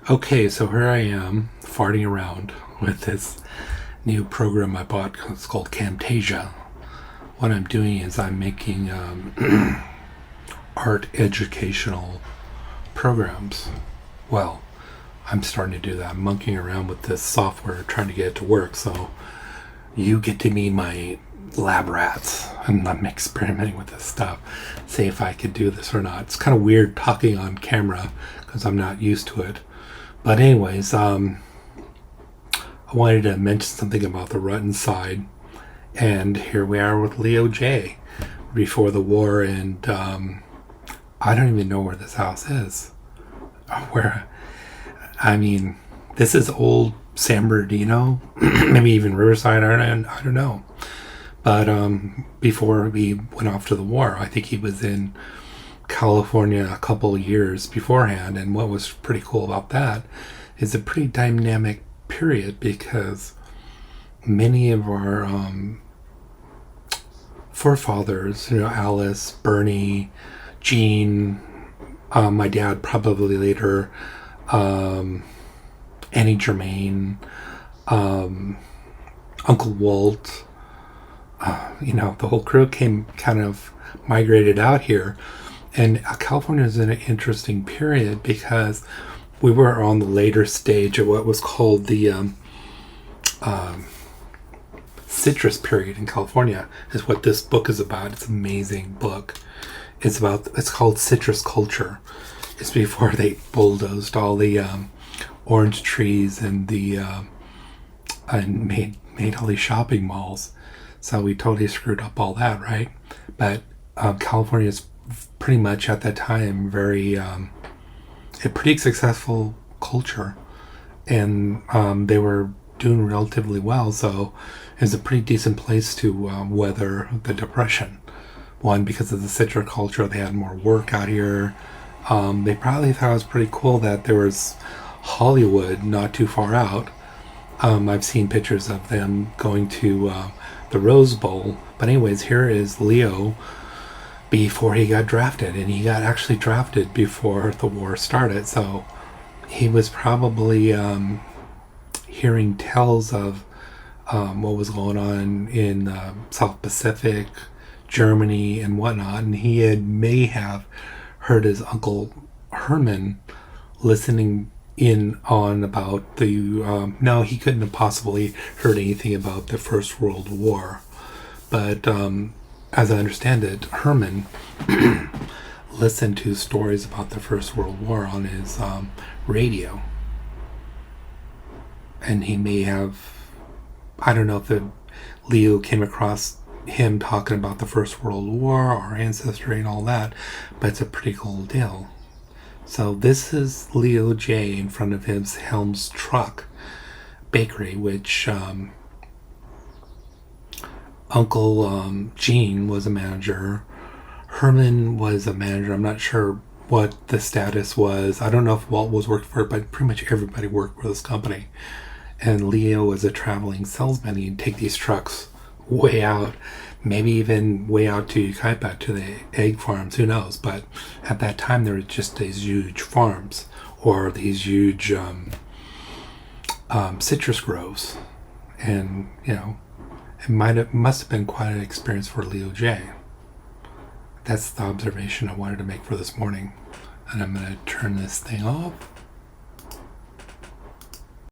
Okay, so here I am farting around with this new program I bought. It's called Camtasia. What I'm doing is I'm making art educational programs. Well, I'm starting to do that. I'm monkeying around with this software trying to get it to work. So you get to be my lab rats, and I'm experimenting with this stuff. See if I could do this or not. It's kind of weird talking on camera because I'm not used to it. But anyways, I wanted to mention something about the Rutten side, and here we are with leoj before the war, and I don't even know where this house is. Where, I mean, this is old San Bernardino, maybe even Riverside. I don't know. But before we went off to the war, I think he was in California a couple of years beforehand. And what was pretty cool about that is a pretty dynamic period, because many of our forefathers, Alice, Bernie, Gene, my dad probably later, Annie Germain, Uncle Walt, the whole crew kind of migrated out here. And California is in an interesting period because we were on the later stage of what was called the citrus period in California, is what this book is about. It's an amazing book. It's called Citrus Culture. It's before they bulldozed all the orange trees and and made all these shopping malls. So we totally screwed up all that, right? But California is pretty much at that time a pretty successful culture, and they were doing relatively well. So it was a pretty decent place to weather the Depression. One, because of the citrus culture, they had more work out here. They probably thought it was pretty cool that there was Hollywood not too far out. I've seen pictures of them going to the Rose Bowl. But anyways, here is Leo before he got drafted, and he got actually drafted before the war started. So he was probably hearing tells of what was going on in South Pacific, Germany, and whatnot, and may have heard his uncle Herman listening in on about the no, he couldn't have possibly heard anything about the First World War, but as I understand it, Herman listened to stories about the First World War on his radio, and he may have, I don't know if Leo came across him talking about the First World War, our ancestry, and all that, but it's a pretty cool deal. So this is Leo J in front of his Helms Truck Bakery, which Uncle Gene was a manager. Herman was a manager. I'm not sure what the status was. I don't know if Walt was working for it, but pretty much everybody worked for this company. And Leo was a traveling salesman. He'd take these trucks way out, maybe even way out to Yucaipa, to the egg farms, who knows. But at that time, there were just these huge farms, or these huge citrus groves. And, it must have been quite an experience for Leo J. That's the observation I wanted to make for this morning. And I'm going to turn this thing off.